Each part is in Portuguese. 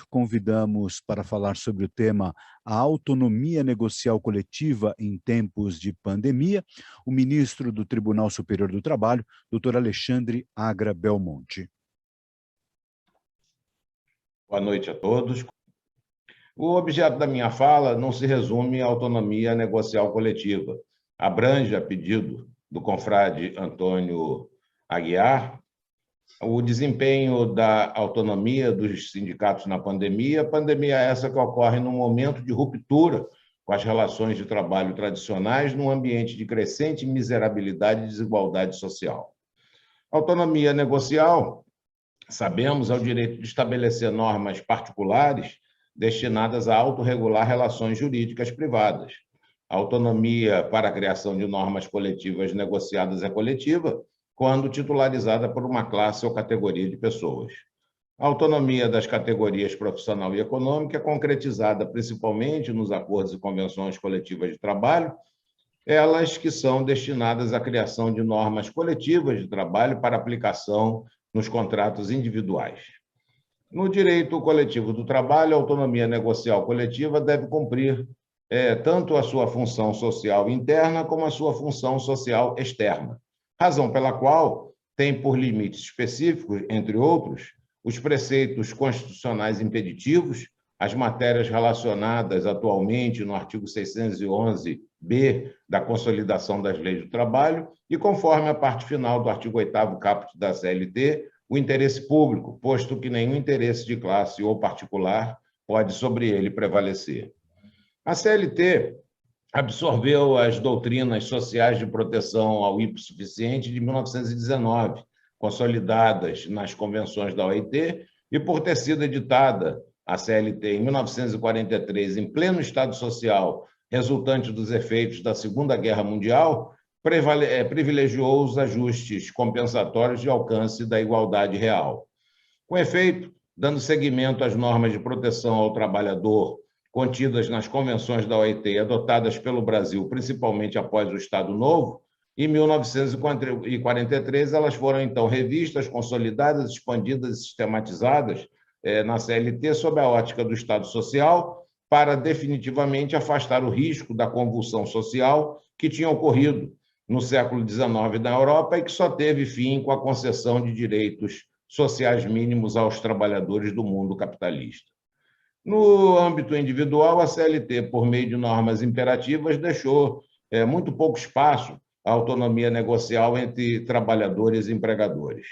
convidamos para falar sobre o tema a autonomia negocial coletiva em tempos de pandemia, o ministro do Tribunal Superior do Trabalho, doutor Alexandre Agra Belmonte. Boa noite a todos. O objeto da minha fala não se resume à autonomia negocial coletiva. Abrange, a pedido do confrade Antônio Aguiar, o desempenho da autonomia dos sindicatos na pandemia, pandemia essa que ocorre num momento de ruptura com as relações de trabalho tradicionais num ambiente de crescente miserabilidade e desigualdade social. Autonomia negocial, sabemos, é o direito de estabelecer normas particulares destinadas a autorregular relações jurídicas privadas. A autonomia para a criação de normas coletivas negociadas é coletiva, quando titularizada por uma classe ou categoria de pessoas. A autonomia das categorias profissional e econômica é concretizada principalmente nos acordos e convenções coletivas de trabalho, elas que são destinadas à criação de normas coletivas de trabalho para aplicação nos contratos individuais. No direito coletivo do trabalho, a autonomia negocial coletiva deve cumprir tanto a sua função social interna como a sua função social externa, razão pela qual tem por limites específicos, entre outros, os preceitos constitucionais impeditivos, as matérias relacionadas atualmente no artigo 611-B da Consolidação das Leis do Trabalho e, conforme a parte final do artigo 8º caput da CLT, o interesse público, posto que nenhum interesse de classe ou particular pode sobre ele prevalecer. A CLT absorveu as doutrinas sociais de proteção ao hipossuficiente de 1919, consolidadas nas convenções da OIT, e por ter sido editada a CLT em 1943, em pleno Estado Social, resultante dos efeitos da Segunda Guerra Mundial, privilegiou os ajustes compensatórios de alcance da igualdade real. Com efeito, dando seguimento às normas de proteção ao trabalhador contidas nas convenções da OIT e adotadas pelo Brasil, principalmente após o Estado Novo, em 1943 elas foram então revistas, consolidadas, expandidas e sistematizadas na CLT sob a ótica do Estado Social, para definitivamente afastar o risco da convulsão social que tinha ocorrido no século XIX na Europa e que só teve fim com a concessão de direitos sociais mínimos aos trabalhadores do mundo capitalista. No âmbito individual, a CLT, por meio de normas imperativas, deixou muito pouco espaço à autonomia negocial entre trabalhadores e empregadores.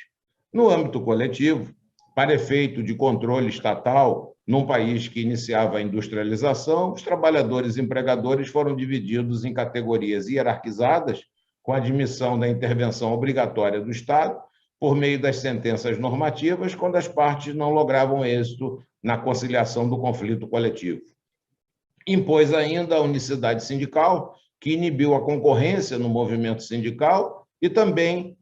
No âmbito coletivo, para efeito de controle estatal, num país que iniciava a industrialização, os trabalhadores e empregadores foram divididos em categorias hierarquizadas, com a admissão da intervenção obrigatória do Estado, por meio das sentenças normativas, quando as partes não logravam êxito na conciliação do conflito coletivo. Impôs ainda a unicidade sindical, que inibiu a concorrência no movimento sindical, e também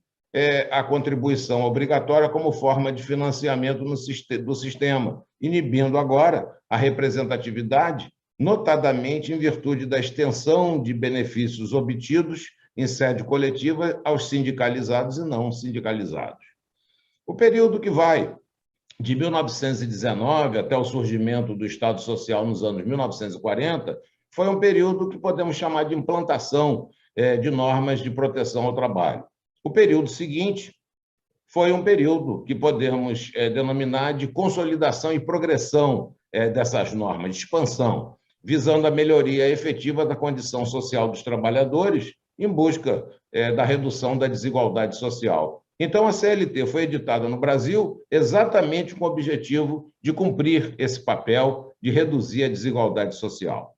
a contribuição obrigatória como forma de financiamento do sistema, inibindo agora a representatividade, notadamente em virtude da extensão de benefícios obtidos em sede coletiva aos sindicalizados e não sindicalizados. O período que vai de 1919 até o surgimento do Estado Social nos anos 1940 foi um período que podemos chamar de implantação de normas de proteção ao trabalho. O período seguinte foi um período que podemos denominar de consolidação e progressão dessas normas, de expansão, visando a melhoria efetiva da condição social dos trabalhadores em busca da redução da desigualdade social. Então, a CLT foi editada no Brasil exatamente com o objetivo de cumprir esse papel de reduzir a desigualdade social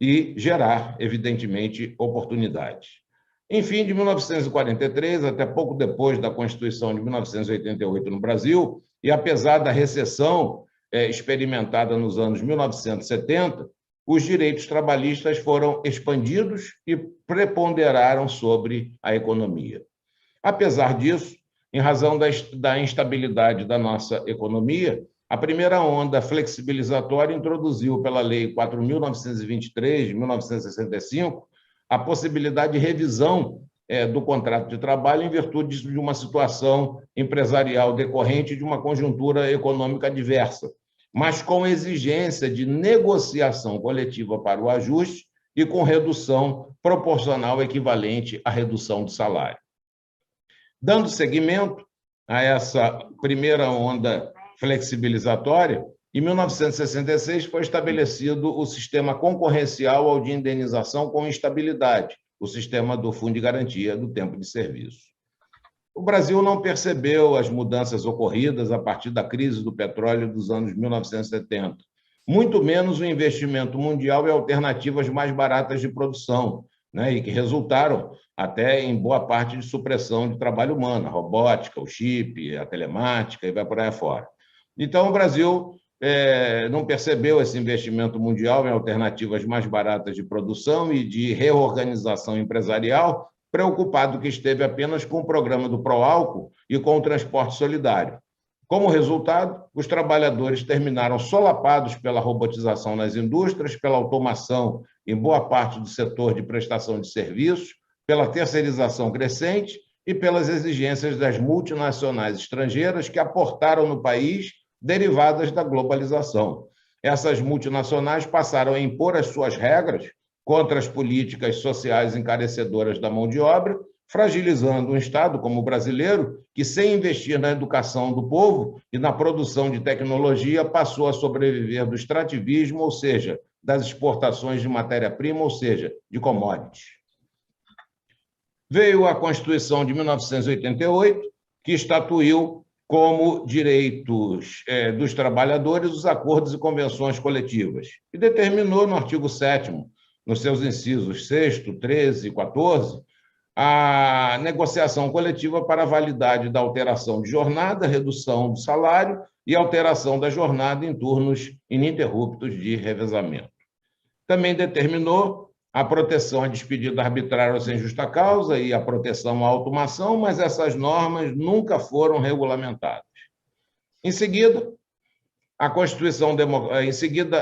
e gerar, evidentemente, oportunidades. Em fim, de 1943, até pouco depois da Constituição de 1988 no Brasil, e apesar da recessão experimentada nos anos 1970, os direitos trabalhistas foram expandidos e preponderaram sobre a economia. Apesar disso, em razão da instabilidade da nossa economia, a primeira onda flexibilizatória introduziu pela Lei 4.923, de 1965, a possibilidade de revisão do contrato de trabalho em virtude de uma situação empresarial decorrente de uma conjuntura econômica adversa, mas com exigência de negociação coletiva para o ajuste e com redução proporcional equivalente à redução do salário. Dando seguimento a essa primeira onda flexibilizatória, em 1966 foi estabelecido o sistema concorrencial ao de indenização com instabilidade, o sistema do Fundo de Garantia do Tempo de Serviço. O Brasil não percebeu as mudanças ocorridas a partir da crise do petróleo dos anos 1970, muito menos o investimento mundial em alternativas mais baratas de produção, e que resultaram até em boa parte de supressão de trabalho humano, a robótica, o chip, a telemática, e vai por aí fora. Então, o Brasil não percebeu esse investimento mundial em alternativas mais baratas de produção e de reorganização empresarial, preocupado que esteve apenas com o programa do Proálcool e com o transporte solidário. Como resultado, os trabalhadores terminaram solapados pela robotização nas indústrias, pela automação em boa parte do setor de prestação de serviços, pela terceirização crescente e pelas exigências das multinacionais estrangeiras que aportaram no país derivadas da globalização. Essas multinacionais passaram a impor as suas regras contra as políticas sociais encarecedoras da mão de obra, fragilizando um Estado como o brasileiro, que, sem investir na educação do povo e na produção de tecnologia, passou a sobreviver do extrativismo, ou seja, das exportações de matéria-prima, ou seja, de commodities. Veio a Constituição de 1988, que estatuiu como direitos dos trabalhadores os acordos e convenções coletivas, e determinou no artigo 7º, nos seus incisos 6º, 13 e 14, a negociação coletiva para a validade da alteração de jornada, redução do salário e alteração da jornada em turnos ininterruptos de revezamento. Também determinou a proteção à despedida arbitrária ou sem justa causa e a proteção à automação, mas essas normas nunca foram regulamentadas. Em seguida,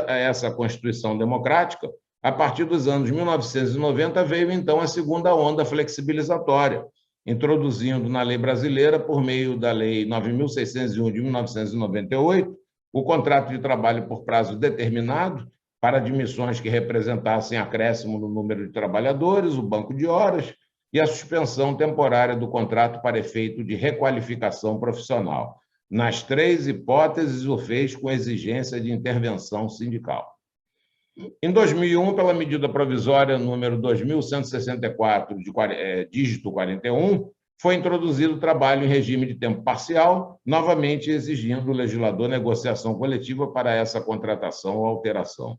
essa Constituição Democrática, a partir dos anos 1990, veio, então, a segunda onda flexibilizatória, introduzindo na lei brasileira, por meio da Lei 9.601 de 1998, o contrato de trabalho por prazo determinado para admissões que representassem acréscimo no número de trabalhadores, o banco de horas e a suspensão temporária do contrato para efeito de requalificação profissional. Nas três hipóteses, o fez com exigência de intervenção sindical. Em 2001, pela medida provisória número 2.164, dígito 41, foi introduzido o trabalho em regime de tempo parcial, novamente exigindo do legislador negociação coletiva para essa contratação ou alteração.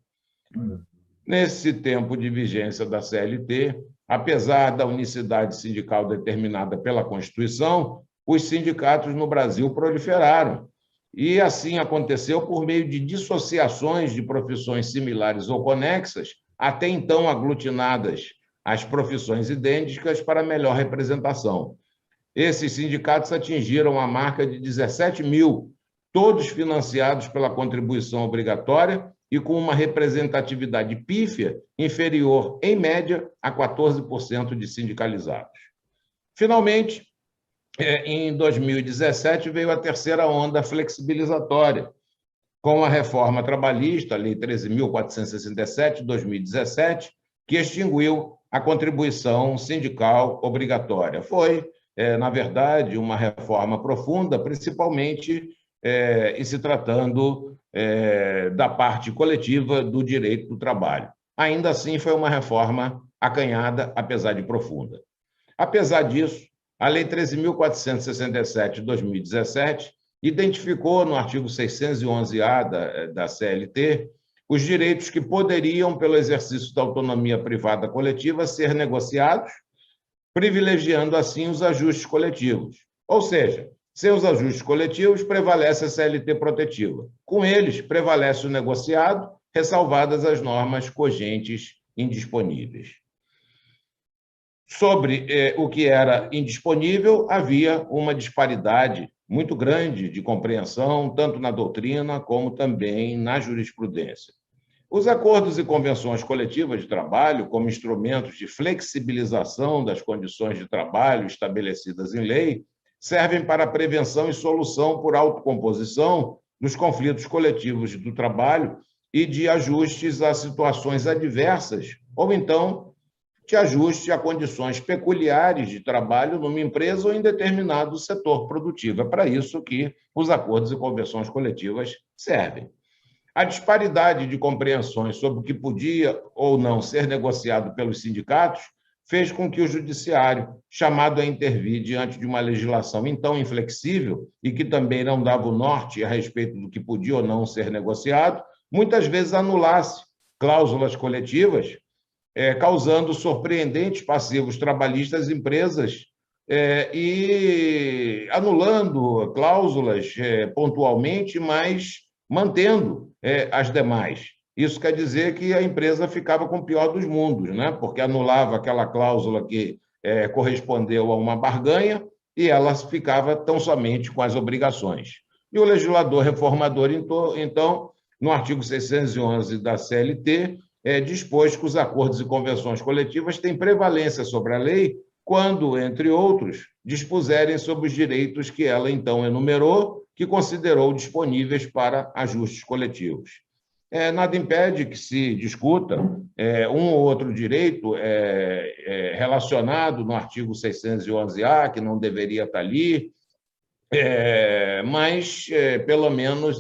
Nesse tempo de vigência da CLT, apesar da unicidade sindical determinada pela Constituição, os sindicatos no Brasil proliferaram. E assim aconteceu por meio de dissociações de profissões similares ou conexas, até então aglutinadas às profissões idênticas para melhor representação. Esses sindicatos atingiram a marca de 17 mil, todos financiados pela contribuição obrigatória e com uma representatividade pífia inferior, em média, a 14% de sindicalizados. Finalmente, em 2017, veio a terceira onda flexibilizatória, com a reforma trabalhista, a Lei 13.467, de 2017, que extinguiu a contribuição sindical obrigatória. Foi, na verdade, uma reforma profunda, principalmente em se tratando da parte coletiva do direito do trabalho. Ainda assim, foi uma reforma acanhada, apesar de profunda. Apesar disso, a Lei 13.467, de 2017, identificou no artigo 611-A da CLT os direitos que poderiam, pelo exercício da autonomia privada coletiva, ser negociados, privilegiando, assim, os ajustes coletivos. Ou seja, sem os ajustes coletivos, prevalece a CLT protetiva. Com eles, prevalece o negociado, ressalvadas as normas cogentes indisponíveis. Sobre o que era indisponível, havia uma disparidade muito grande de compreensão, tanto na doutrina como também na jurisprudência. Os acordos e convenções coletivas de trabalho, como instrumentos de flexibilização das condições de trabalho estabelecidas em lei, servem para a prevenção e solução por autocomposição dos conflitos coletivos do trabalho e de ajustes a situações adversas, ou então de ajuste a condições peculiares de trabalho numa empresa ou em determinado setor produtivo. É para isso que os acordos e convenções coletivas servem. A disparidade de compreensões sobre o que podia ou não ser negociado pelos sindicatos fez com que o judiciário, chamado a intervir diante de uma legislação então inflexível e que também não dava o norte a respeito do que podia ou não ser negociado, muitas vezes anulasse cláusulas coletivas, causando surpreendentes passivos trabalhistas às empresas e anulando cláusulas pontualmente, mas mantendo as demais. Isso quer dizer que a empresa ficava com o pior dos mundos, né? Porque anulava aquela cláusula que correspondeu a uma barganha e ela ficava tão somente com as obrigações. E o legislador reformador, então, no artigo 611 da CLT, dispôs que os acordos e convenções coletivas têm prevalência sobre a lei quando, entre outros, dispuserem sobre os direitos que ela então enumerou, que considerou disponíveis para ajustes coletivos. Nada impede que se discuta um ou outro direito relacionado no artigo 611-A, que não deveria estar ali, mas, pelo menos,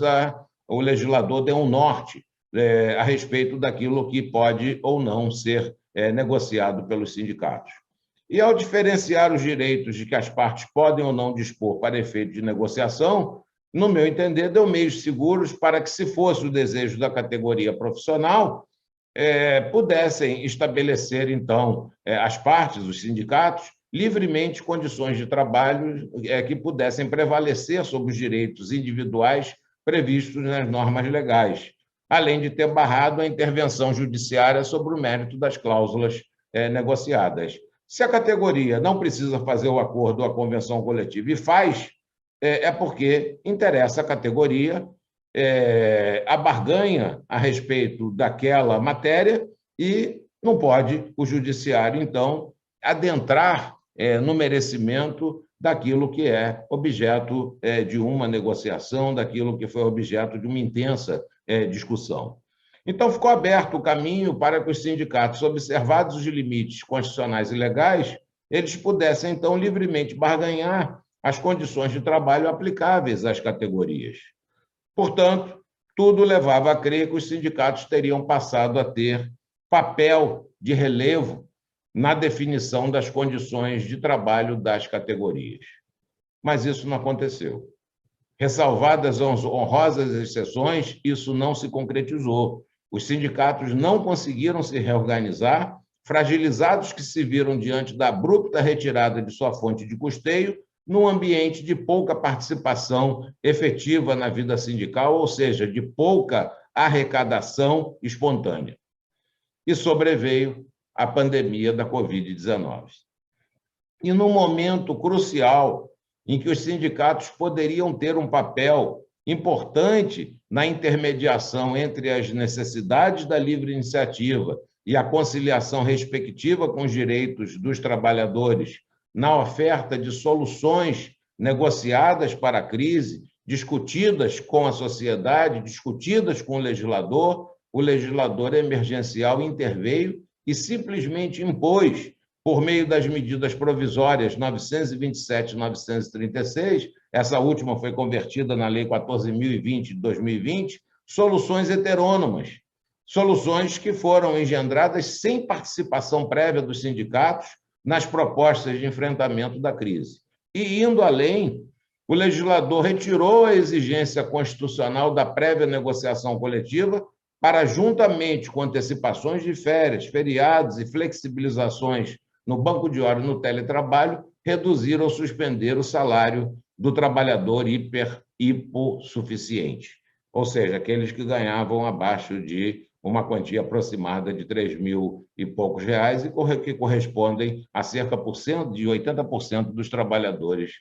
o legislador deu um norte a respeito daquilo que pode ou não ser negociado pelos sindicatos. E, ao diferenciar os direitos de que as partes podem ou não dispor para efeito de negociação, no meu entender, deu meios seguros para que, se fosse o desejo da categoria profissional, pudessem estabelecer, então, as partes, os sindicatos, livremente condições de trabalho que pudessem prevalecer sobre os direitos individuais previstos nas normas legais, além de ter barrado a intervenção judiciária sobre o mérito das cláusulas negociadas. Se a categoria não precisa fazer o acordo ou a convenção coletiva e faz, porque interessa à categoria a barganha a respeito daquela matéria e não pode o judiciário, então, adentrar no merecimento daquilo que é objeto de uma negociação, daquilo que foi objeto de uma intensa discussão. Então, ficou aberto o caminho para que os sindicatos, observados os limites constitucionais e legais, eles pudessem, então, livremente barganhar as condições de trabalho aplicáveis às categorias. Portanto, tudo levava a crer que os sindicatos teriam passado a ter papel de relevo na definição das condições de trabalho das categorias. Mas isso não aconteceu. Ressalvadas as honrosas exceções, isso não se concretizou. Os sindicatos não conseguiram se reorganizar, fragilizados que se viram diante da abrupta retirada de sua fonte de custeio, num ambiente de pouca participação efetiva na vida sindical, ou seja, de pouca arrecadação espontânea. E sobreveio a pandemia da Covid-19. E num momento crucial em que os sindicatos poderiam ter um papel importante na intermediação entre as necessidades da livre iniciativa e a conciliação respectiva com os direitos dos trabalhadores na oferta de soluções negociadas para a crise, discutidas com a sociedade, discutidas com o legislador emergencial interveio e simplesmente impôs, por meio das medidas provisórias 927 e 936, essa última foi convertida na Lei 14.020 de 2020, soluções heterônomas, soluções que foram engendradas sem participação prévia dos sindicatos nas propostas de enfrentamento da crise. E, indo além, o legislador retirou a exigência constitucional da prévia negociação coletiva para, juntamente com antecipações de férias, feriados e flexibilizações no banco de horas no teletrabalho, reduzir ou suspender o salário do trabalhador hipossuficiente, ou seja, aqueles que ganhavam abaixo de uma quantia aproximada de 3 mil e poucos reais e que correspondem a cerca de 80% dos trabalhadores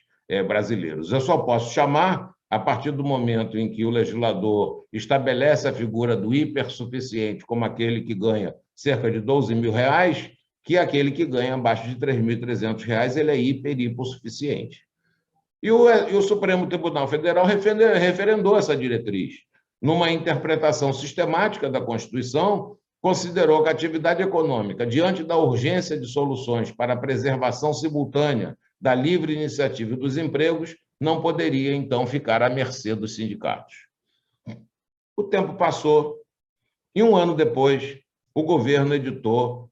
brasileiros. Eu só posso chamar, a partir do momento em que o legislador estabelece a figura do hipersuficiente como aquele que ganha cerca de 12 mil reais, que aquele que ganha abaixo de 3.300 reais, ele é hipossuficiente. E o Supremo Tribunal Federal referendou essa diretriz. Numa interpretação sistemática da Constituição, considerou que a atividade econômica, diante da urgência de soluções para a preservação simultânea da livre iniciativa dos empregos, não poderia, então, ficar à mercê dos sindicatos. O tempo passou e, um ano depois, o governo editou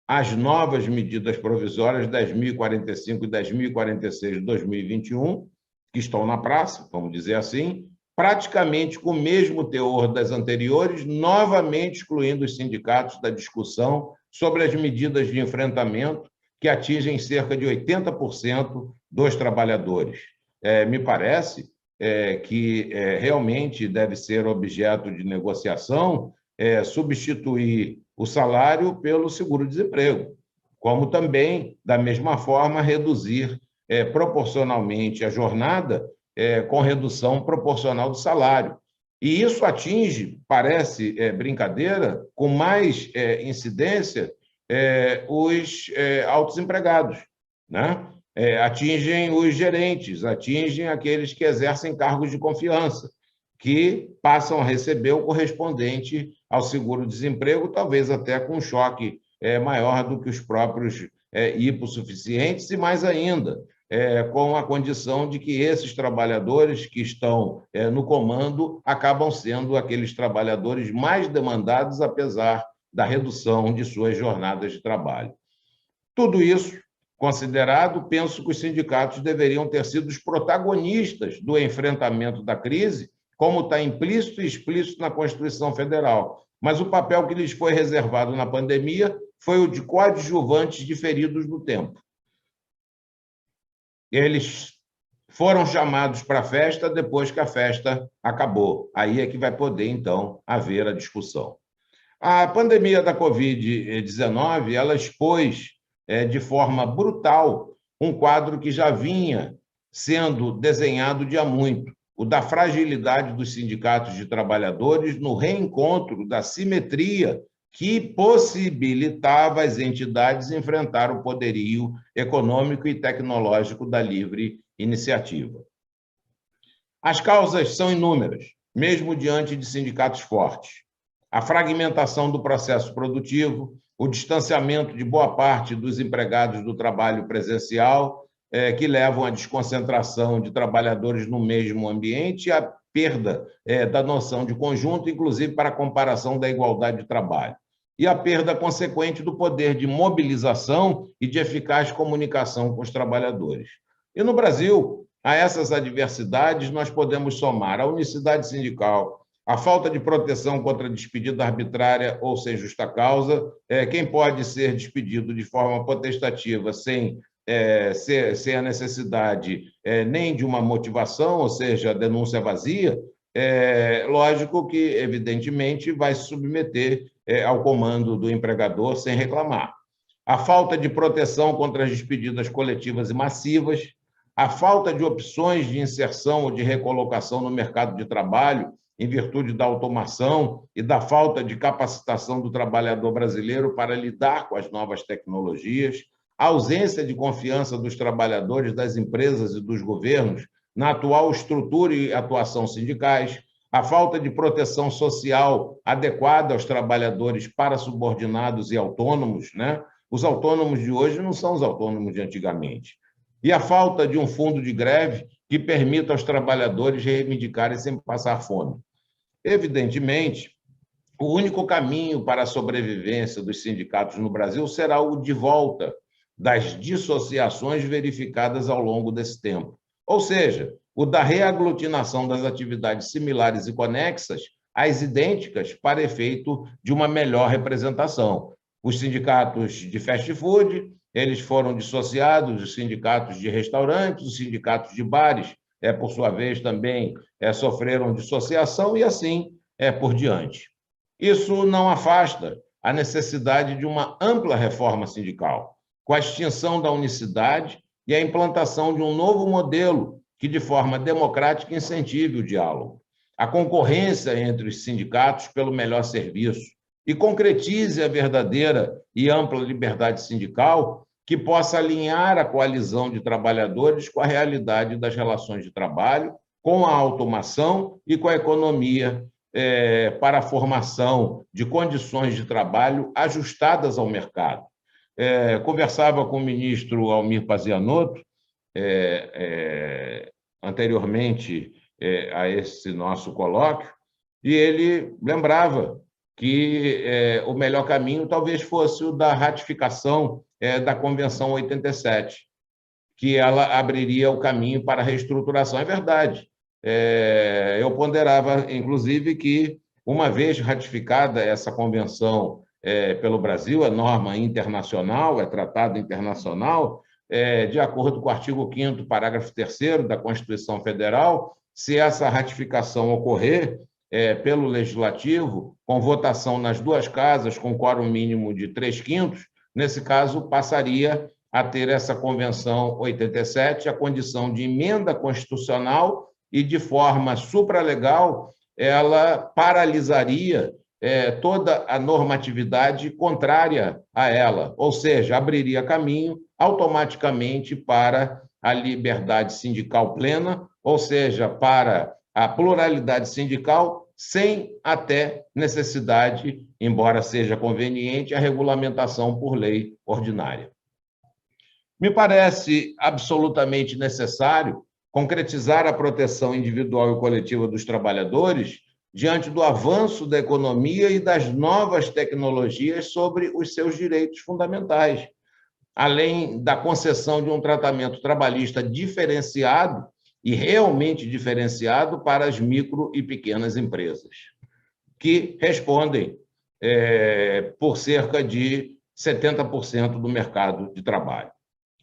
as novas medidas provisórias 10.045 e 10.046 de 2021, que estão na praça, vamos dizer assim, praticamente com o mesmo teor das anteriores, novamente excluindo os sindicatos da discussão sobre as medidas de enfrentamento que atingem cerca de 80% dos trabalhadores. Me parece que realmente deve ser objeto de negociação substituir o salário pelo seguro-desemprego, como também, da mesma forma, reduzir proporcionalmente a jornada com redução proporcional do salário. E isso atinge, parece brincadeira, com mais incidência os autodesempregados, né? Atingem os gerentes, atingem aqueles que exercem cargos de confiança, que passam a receber o correspondente ao seguro-desemprego, talvez até com um choque maior do que os próprios hipossuficientes, e mais ainda, com a condição de que esses trabalhadores que estão no comando acabam sendo aqueles trabalhadores mais demandados, apesar da redução de suas jornadas de trabalho. Tudo isso considerado, penso que os sindicatos deveriam ter sido os protagonistas do enfrentamento da crise, como está implícito e explícito na Constituição Federal. Mas o papel que lhes foi reservado na pandemia foi o de coadjuvantes diferidos no tempo. Eles foram chamados para a festa depois que a festa acabou. Aí é que vai poder, então, haver a discussão. A pandemia da Covid-19, ela expôs de forma brutal um quadro que já vinha sendo desenhado de há muito, o da fragilidade dos sindicatos de trabalhadores no reencontro da simetria que possibilitava as entidades enfrentar o poderio econômico e tecnológico da livre iniciativa. As causas são inúmeras, mesmo diante de sindicatos fortes. A fragmentação do processo produtivo, o distanciamento de boa parte dos empregados do trabalho presencial, que levam à desconcentração de trabalhadores no mesmo ambiente e à perda da noção de conjunto, inclusive para a comparação da igualdade de trabalho, e a perda consequente do poder de mobilização e de eficaz comunicação com os trabalhadores. E no Brasil, a essas adversidades, nós podemos somar a unicidade sindical, a falta de proteção contra a despedida arbitrária ou sem justa causa. Quem pode ser despedido de forma potestativa sem a necessidade nem de uma motivação, ou seja, a denúncia vazia, lógico que, evidentemente, vai se submeter ao comando do empregador sem reclamar. A falta de proteção contra as despedidas coletivas e massivas, a falta de opções de inserção ou de recolocação no mercado de trabalho, em virtude da automação e da falta de capacitação do trabalhador brasileiro para lidar com as novas tecnologias, a ausência de confiança dos trabalhadores, das empresas e dos governos na atual estrutura e atuação sindicais, a falta de proteção social adequada aos trabalhadores parasubordinados e autônomos, né? Os autônomos de hoje não são os autônomos de antigamente. E a falta de um fundo de greve que permita aos trabalhadores reivindicarem sem passar fome. Evidentemente, o único caminho para a sobrevivência dos sindicatos no Brasil será o de volta das dissociações verificadas ao longo desse tempo. Ou seja, o da reaglutinação das atividades similares e conexas às idênticas para efeito de uma melhor representação. Os sindicatos de fast food, eles foram dissociados, os sindicatos de restaurantes, os sindicatos de bares, por sua vez, também sofreram dissociação e assim por diante. Isso não afasta a necessidade de uma ampla reforma sindical, com a extinção da unicidade e a implantação de um novo modelo que, de forma democrática, incentive o diálogo, a concorrência entre os sindicatos pelo melhor serviço e concretize a verdadeira e ampla liberdade sindical que possa alinhar a coalizão de trabalhadores com a realidade das relações de trabalho, com a automação e com a economia para a formação de condições de trabalho ajustadas ao mercado. Conversava com o ministro Almir Pazianotto, anteriormente a esse nosso colóquio, e ele lembrava que o melhor caminho talvez fosse o da ratificação da Convenção 87, que ela abriria o caminho para a reestruturação. É verdade. Eu ponderava, inclusive, que, uma vez ratificada essa convenção pelo Brasil, é norma internacional, é tratado internacional, de acordo com o artigo 5º, parágrafo 3º da Constituição Federal, se essa ratificação ocorrer pelo Legislativo, com votação nas duas casas, com quórum mínimo de 3/5, nesse caso, passaria a ter essa Convenção 87, a condição de emenda constitucional, e, de forma supralegal, ela paralisaria toda a normatividade contrária a ela, ou seja, abriria caminho automaticamente para a liberdade sindical plena, ou seja, para a pluralidade sindical, sem até necessidade, embora seja conveniente, a regulamentação por lei ordinária. Me parece absolutamente necessário concretizar a proteção individual e coletiva dos trabalhadores diante do avanço da economia e das novas tecnologias sobre os seus direitos fundamentais, além da concessão de um tratamento trabalhista diferenciado e realmente diferenciado para as micro e pequenas empresas, que respondem por cerca de 70% do mercado de trabalho.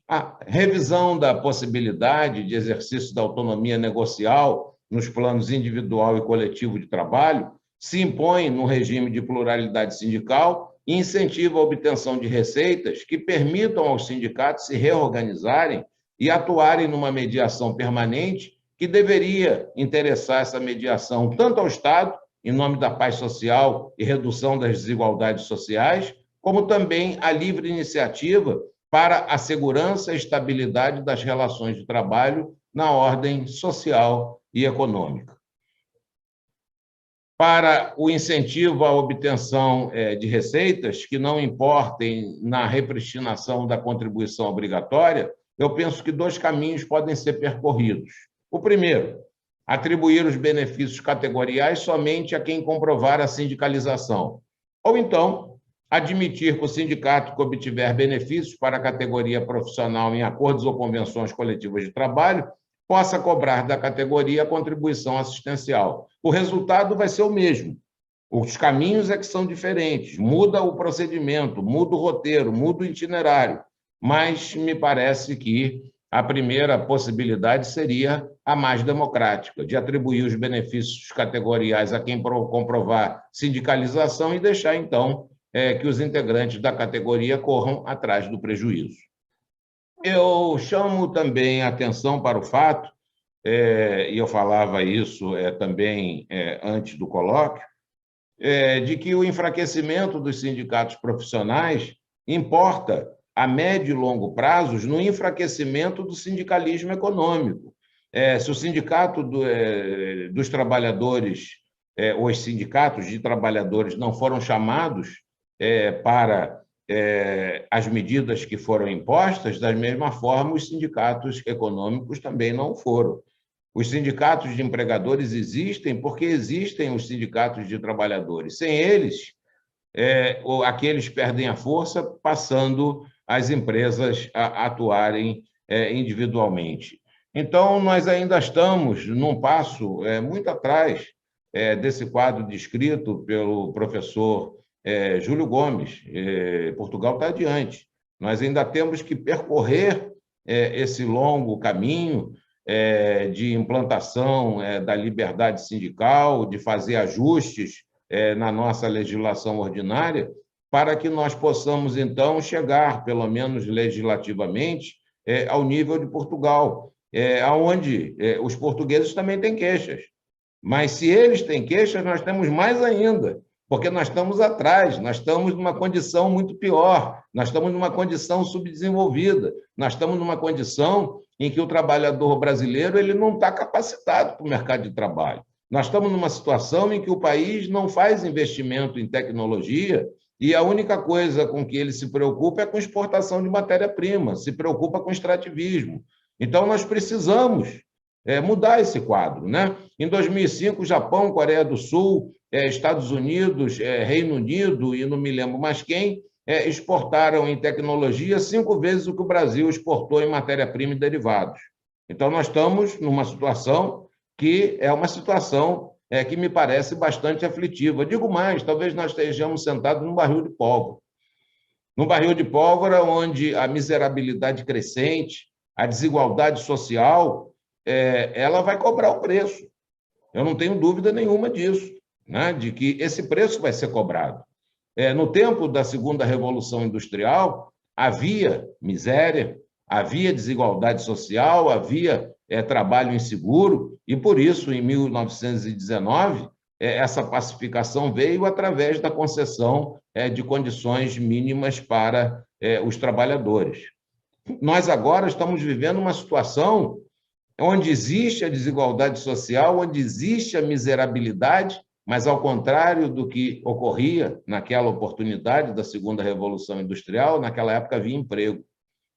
A revisão da possibilidade de exercício da autonomia negocial nos planos individual e coletivo de trabalho se impõe no regime de pluralidade sindical e incentiva a obtenção de receitas que permitam aos sindicatos se reorganizarem e atuarem numa mediação permanente, que deveria interessar essa mediação tanto ao Estado, em nome da paz social e redução das desigualdades sociais, como também à livre iniciativa para a segurança e estabilidade das relações de trabalho na ordem social e econômica. Para o incentivo à obtenção de receitas que não importem na repristinação da contribuição obrigatória, eu penso que dois caminhos podem ser percorridos. O primeiro, atribuir os benefícios categoriais somente a quem comprovar a sindicalização. Ou então, admitir que o sindicato que obtiver benefícios para a categoria profissional em acordos ou convenções coletivas de trabalho possa cobrar da categoria a contribuição assistencial. O resultado vai ser o mesmo. Os caminhos é que são diferentes. Muda o procedimento, muda o roteiro, muda o itinerário. Mas me parece que a primeira possibilidade seria a mais democrática, de atribuir os benefícios categoriais a quem comprovar sindicalização e deixar, então, que os integrantes da categoria corram atrás do prejuízo. Eu chamo também a atenção para o fato, e eu falava isso também antes do colóquio, de que o enfraquecimento dos sindicatos profissionais importa, a médio e longo prazos, no enfraquecimento do sindicalismo econômico. Se o sindicato dos trabalhadores, os sindicatos de trabalhadores não foram chamados para as medidas que foram impostas, da mesma forma, os sindicatos econômicos também não foram. Os sindicatos de empregadores existem porque existem os sindicatos de trabalhadores. Sem eles, aqueles perdem a força, passando as empresas a atuarem individualmente. Então, nós ainda estamos num passo muito atrás desse quadro descrito pelo professor Júlio Gomes. Portugal está adiante. Nós ainda temos que percorrer esse longo caminho de implantação da liberdade sindical, de fazer ajustes na nossa legislação ordinária, para que nós possamos, então, chegar, pelo menos legislativamente, ao nível de Portugal, onde os portugueses também têm queixas. Mas, se eles têm queixas, nós temos mais ainda, porque nós estamos atrás, nós estamos numa condição muito pior, nós estamos numa condição subdesenvolvida, nós estamos numa condição em que o trabalhador brasileiro ele não está capacitado para o mercado de trabalho. Nós estamos numa situação em que o país não faz investimento em tecnologia e a única coisa com que ele se preocupa é com exportação de matéria-prima, se preocupa com extrativismo. Então, nós precisamos mudar esse quadro, né? Em 2005, Japão, Coreia do Sul, Estados Unidos, Reino Unido e não me lembro mais quem, exportaram em tecnologia 5 vezes o que o Brasil exportou em matéria-prima e derivados. Então, nós estamos numa situação que é uma situação que me parece bastante aflitiva. Digo mais, talvez nós estejamos sentados num barril de pólvora. Num barril de pólvora onde a miserabilidade crescente, a desigualdade social, ela vai cobrar o preço. Eu não tenho dúvida nenhuma disso, né? De que esse preço vai ser cobrado. No tempo da segunda Revolução Industrial, havia miséria, havia desigualdade social, havia trabalho inseguro, e por isso, em 1919, essa pacificação veio através da concessão de condições mínimas para os trabalhadores. Nós agora estamos vivendo uma situação onde existe a desigualdade social, onde existe a miserabilidade, mas, ao contrário do que ocorria naquela oportunidade da segunda Revolução Industrial, naquela época havia emprego.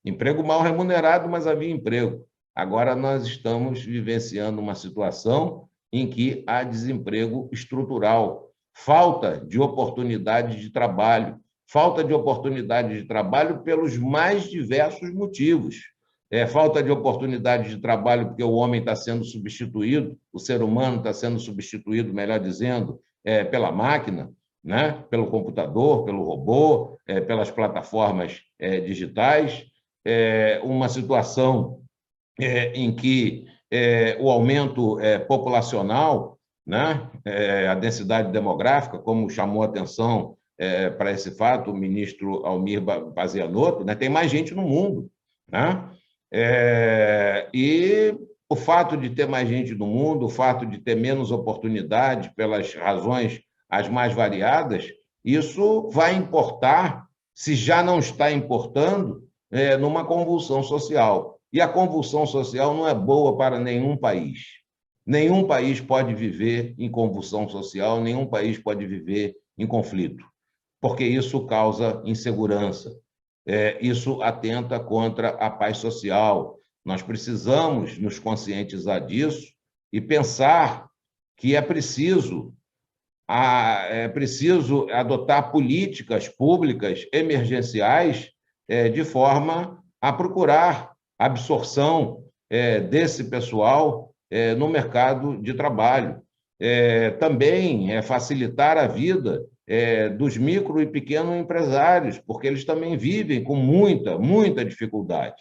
Emprego mal remunerado, mas havia emprego. Agora nós estamos vivenciando uma situação em que há desemprego estrutural, falta de oportunidade de trabalho, pelos mais diversos motivos. Falta de oportunidade de trabalho porque o homem está sendo substituído, o ser humano está sendo substituído, melhor dizendo, pela máquina, né? Pelo computador, pelo robô, pelas plataformas digitais. Uma situação em que o aumento populacional, né? A densidade demográfica, como chamou a atenção para esse fato o ministro Almir Bazianotto, né? Tem mais gente no mundo, né? E o fato de ter mais gente no mundo, o fato de ter menos oportunidade, pelas razões as mais variadas, isso vai importar, se já não está importando, numa convulsão social. E a convulsão social não é boa para nenhum país. Nenhum país pode viver em convulsão social, nenhum país pode viver em conflito, porque isso causa insegurança. Isso atenta contra a paz social. Nós precisamos nos conscientizar disso e pensar que é preciso adotar políticas públicas emergenciais de forma a procurar a absorção desse pessoal no mercado de trabalho. Também facilitar a vida dos micro e pequenos empresários, porque eles também vivem com muita dificuldade.